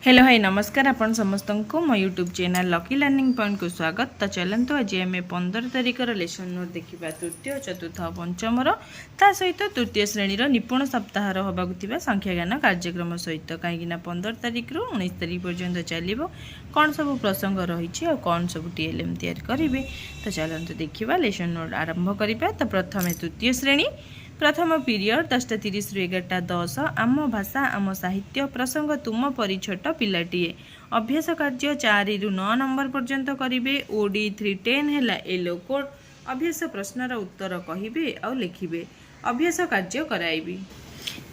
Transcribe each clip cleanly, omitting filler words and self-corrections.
Hello hi नमस्कार आपण समस्त को मो YouTube channel lucky learning point को स्वागत। तो चलते आज आम 15 तारिखर लेसन नोट देखा तृतीय चतुर्थ पंचम ता सहित तृतीय श्रेणी निपुण सप्ताह होगा संख्या ज्ञान कार्यक्रम सहित कहीं 15 तारिख रु 19 तारिख पर्यंत चलो कौन सब प्रसंग रही और कौन सब टीएलएम तैयारी करेंगे। तो चलते देखा लेसन नोट आरंभ करवा। तो प्रथम तृतीय श्रेणी प्रथम पीरियड 10:30 रु 11:10 आम भाषा आम साहित्य प्रसंग तुम परी छोट पिलाटीए अभ्यास कार्य 4 रु 9 नंबर पर्यंत करेंगे। ओडी 310 है येलो कोड अभ्यास प्रश्नर उत्तर कहे और लिखे अभ्यास कार्य कराइबी।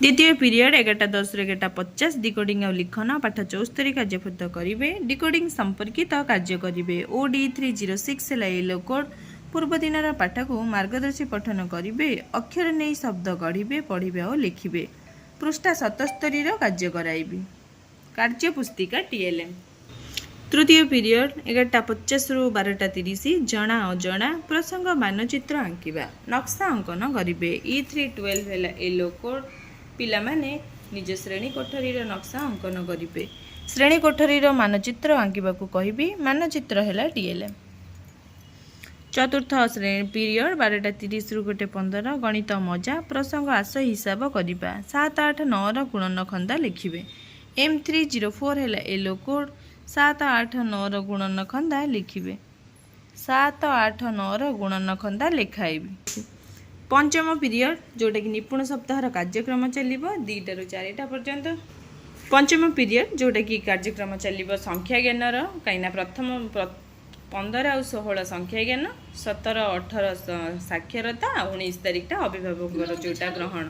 द्वितीय पीरियड 11:10 रु 11:50 डिकोडिंग और लिखन पाठ 74 कार्यफुत करेंगे। डिकोडिंग संपर्कित कार्य करेंगे। ओडी 306 है येलो कोड पूर्व दिन पाठ को मार्गदर्शी पठन करेंगे। अक्षर नहीं शब्द गढ़े पढ़े और लिखे पृष्ठा 77 कार्य कराइबी। कार्य पुस्तिका टीएलएम तृतीय पीरियड 11:50 रु 12:30 जना अजना प्रसंग मानचित्र आंकिबा नक्शा अंकन करेंगे। E312 है येलो कोड पिला माने निज श्रेणी कोठरी नक्शा अंकन करेंगे। श्रेणी कोठरी मानचित्र आंकिबा को कहिबी मानचित्र है टीएलएम। चतुर्थ श्रेणी पीरियड 12:30 रु 1:15 गणित मजा प्रसंग आस हिसाब करवा 7, 8, 9 गुणन खंदा लिखे। M304 है येलो कोड 7, 8, 9 गुणन खंदा लिखे 7, 8, 9 गुणन खंदा लिखाइबी। पंचम पीरियड जोटा कि निपुण सप्ताह कार्यक्रम चलो 2टा रु 4टा पर्यंत। पंचम पीरियड जोटा कि कार्यक्रम चलो संख्या ज्ञानर कहीं प्रथम 15 और 16 संख्या ज्ञान 17, 18 साक्षरता 19 तारिखटा अभिभावक जोटा ग्रहण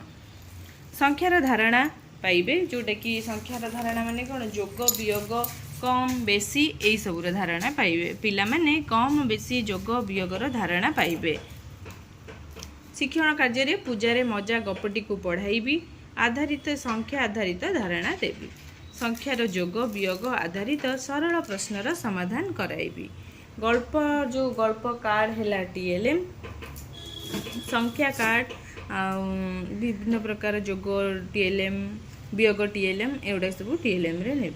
संख्यार धारणा पाइबे। जोटा कि संख्यार धारणा माने कौन जोग वियोग कम बेसी यही सबूर धारणा पाइबे। पिला माने कम बेसी जोग वियोगर धारणा पाइबे। शिक्षण कार्य पूजारे मजा गपटी को पढ़ाइबी आधारित संख्या आधारित धारणा देवी। संख्यार जोग वियोग आधारित सरल प्रश्नर समाधान कराइबी। गल्प जो गल्प कार्ड है टीएलएम संख्या कार्ड विभिन्न प्रकार जोग टीएलएम वियोग टीएलएम एवढा सब टीएलएम रे ने।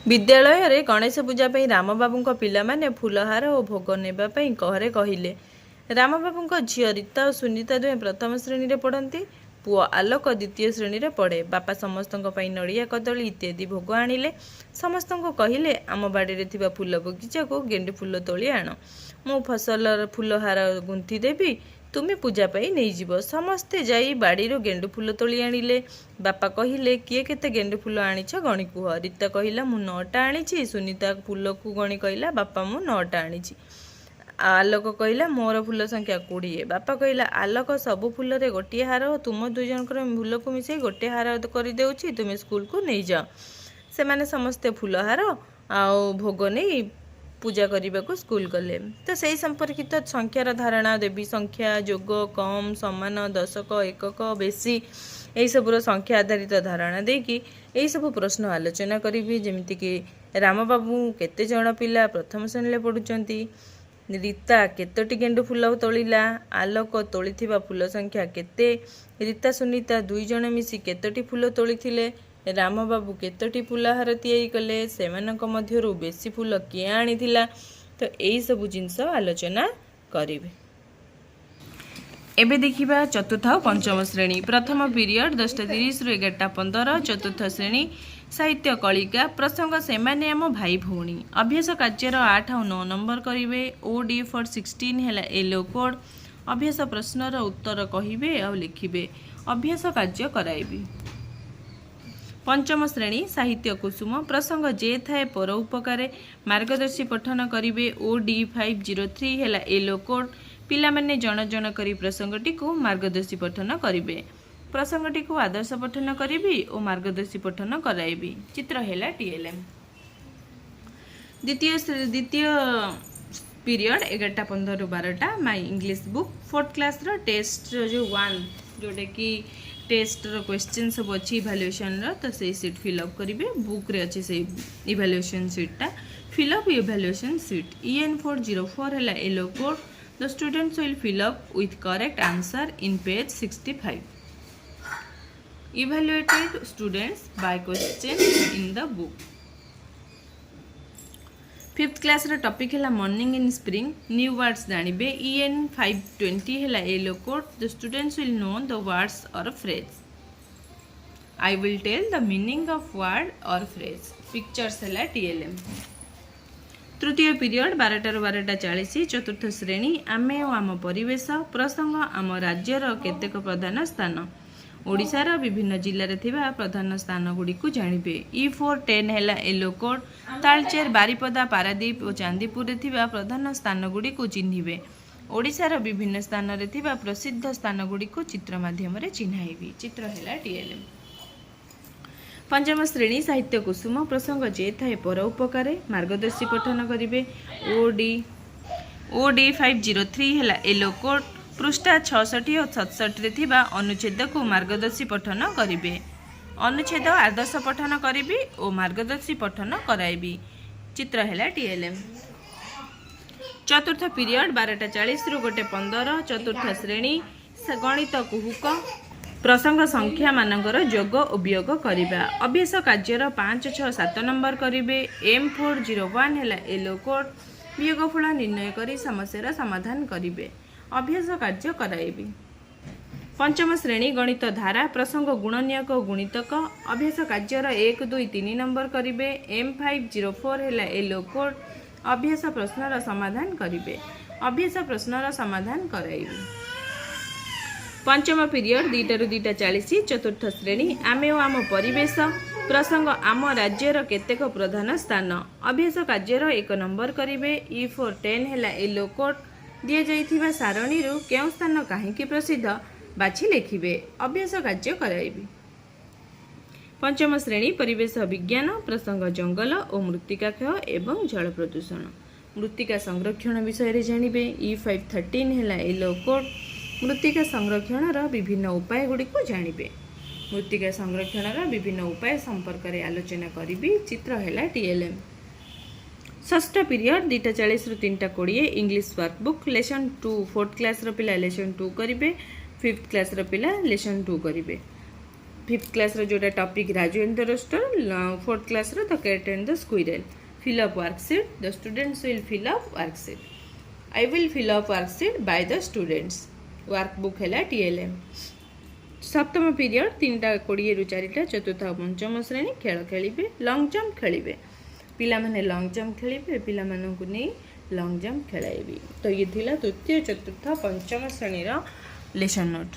विद्यालय रे गणेश पूजा पे राम बाबू पिला माने फूलहार और भोग नेबा पे कहरे कहिले। राम बाबू झील रीता और सुनीता दुहे प्रथम श्रेणी रे पढ़ती। पुओ आलोक द्वितीय श्रेणी रे पढ़े। बापा समस्त नड़िया कदली इत्यादि भोग आनिले। समस्त कहले आम बाड़ी थिबा फूल बगीचा को गेंडे फूल तोली आण मु फसल फूलहार गुंथी देवी तुम्हें पूजा पाई नहीं जीव। समस्ते जाई बाड़ी गेंडे फूल तोली आनिले। बापा कहले किए केते गेंडे फूल आनिछ गणी कुह। रीता कहला मु 9टा आनिछि। सुनीता फूल को गणी कहला बापा मु 9टा आनिछि। आलोक कहला मोर फूल संख्या 20। बापा कहला आलोक सबु फूल रे गोटे हार तुम दुई जनकर फूल को मिसे गोटे हार कर देउछि तुम स्कूल को नहीं जाओ। से माने समस्ते फूल हार आउ भोग नहीं पूजा करने को स्कूल गले। तो सही संपर्कित संख्यार धारणा देवी। संख्या जोग कम समान दशक एकक बेसी यही सबूर संख्या आधारित धारणा देकी यही सब प्रश्न आलोचना करी। जमीक राम बाबू केते जन पिला प्रथम श्रेणी पढ़ुचंती। रीता केतोटी गेंडु फूल तोलिला। आलोक तोलिथिबा फूल संख्या केते। रीता सुनीता दुई जण मिसी केतोटी फूल तोलिथिले। राम बाबू केतोटी फूलहार तैयारी कले। सेमानक मध्यरु बेसी फूल किए आनिथिला। तो यही सब जिनस आलोचना करिवे। एबे देखिबा चतुर्थ और पंचम श्रेणी प्रथम पीरियड 10:30 रु 11:15 चतुर्थ श्रेणी साहित्य कलिका प्रसंग सेमाने आम भाई भौणी अभ्यास कार्यर 8 और 9 नंबर करेंगे। ओडी फॉर 16 है येलो कोड अभ्यास प्रश्नर उत्तर कहे और लिखे अभ्यास कार्य कराइबी। पंचम श्रेणी साहित्य कुसुम प्रसंग जे थाए पर उपकार मार्गदर्शी पठन करेंगे। ओडी 503 है येलो कोड पिला माने जन जन करी प्रसंगटी को मार्गदर्शी पठन करेंगे। प्रसंगटी को आदर्श पठन करी और मार्गदर्शी पठन कराइबी। चित्र है टीएलएम। द्वितीय पीरियड 11:15 रु 12 my English book 4th class रो टेस्ट जो 1 जोटा कि टेस्ट रो क्वेश्चन सब अच्छी इवैल्यूएशन रो तो से सीट फिलअप करेंगे। बुक रे अच्छे से इवैल्यूएशन सीटा फिलअप इवैल्यूएशन सीट EN404 है yellow code the students will fill up with correct answer in page 65। Evaluated students by question in the book. 5th class ର टॉपिक है morning in spring new words जानिबे EN 520 है yellow code the students will know the words और phrase I will tell the meaning of word और phrase pictures है TLM तृतीय period 12:40 चतुर्थ श्रेणी आमे और आम परिवेश प्रसंग आम राज्यर केतेक प्रधान स्थान ओडिशार विभिन्न जिले में प्रधान स्थान गुड़ी जानिबे E4 10 है येलो कोड तालचेर बारिपदा पारादीप और चांदीपुर प्रधान स्थान गुड़ी चिन्हिबे ओडिशार विभिन्न स्थान में प्रसिद्ध स्थान गुड़ी चित्र माध्यम चिन्हाइबी चित्र है TLM पंचम श्रेणी साहित्य कुसुम प्रसंग जे थाए पर उपकार मार्गदर्शी पठन करेंगे OD 503 है येलो कोड पृष्ठा 66 और 67 अनुच्छेद को मार्गदर्शी पठन करेंगे अनुच्छेद आदर्श पठन करी और मार्गदर्शी पठन कराइबी चित्र है TLM चतुर्थ पीरियड 12:40 रु 1:15 चतुर्थ श्रेणी गणित कुहुक प्रसंग संख्या मानकर जोग और वियोग करिबा अभ्यास कार्यर 5, 6, 7 नंबर करेंगे M401 है येलो कोड वियोगफल निर्णय करी समस्या समाधान करेंगे अभ्यास कार्य कराइबी पंचम श्रेणी गणित धारा प्रसंग गुणनीयक गुणितक अभ्यास कार्यर 1, 2, 3 नंबर करेंगे M504 है येलो कोड अभ्यास प्रश्नर समाधान करेंगे अभ्यास प्रश्नर समाधान कराइबी पंचम पीरियड 2:40 चतुर्थ श्रेणी आमे और आम परिवेश प्रसंग आम राज्यर केतेक प्रधान स्थान अभ्यास कार्यर 1 नंबर करेंगे E4 10 है येलो कोड दि जाइथिबा सारणी केउ स्थान कहीं प्रसिद्ध बाछि लिखिबे अभ्यास कार्य कराइबी पंचम श्रेणी परिवेश विज्ञान प्रसंग जंगल और मृत्तिका क्षय एवं जल प्रदूषण मृत्तिका संरक्षण विषय जानिबे E513 है येलो कोड मृत्तिका संरक्षण विभिन्न उपाय गुड़ी जानिबे मृत्तिका संरक्षण विभिन्न उपाय संपर्क में आलोचना करी चित्र है TLM षष्ठ पीरियड 2:40 रु 3:20 English workbook lesson 2 4th class पिला लेसन 2 करेंगे 5th क्लास पिला लेसन 2 करेंगे 5th क्लास जोटा topic Raju and the rooster 4th class the cat and the squirrel fill up worksheet the students will fill up worksheet I will fill up worksheet by the students workbook है TLM सप्तम period 3:20 रु 4 चतुर्थ और पंचम श्रेणी खेल खेलिबे long jump खेलिबे पिला माने लॉन्ग जंप खेलिबे पिला मानकु नहीं लॉन्ग जंप खेलाइबे तो ये थिला तृतीय चतुर्थ पंचम श्रेणी लेसन नोट।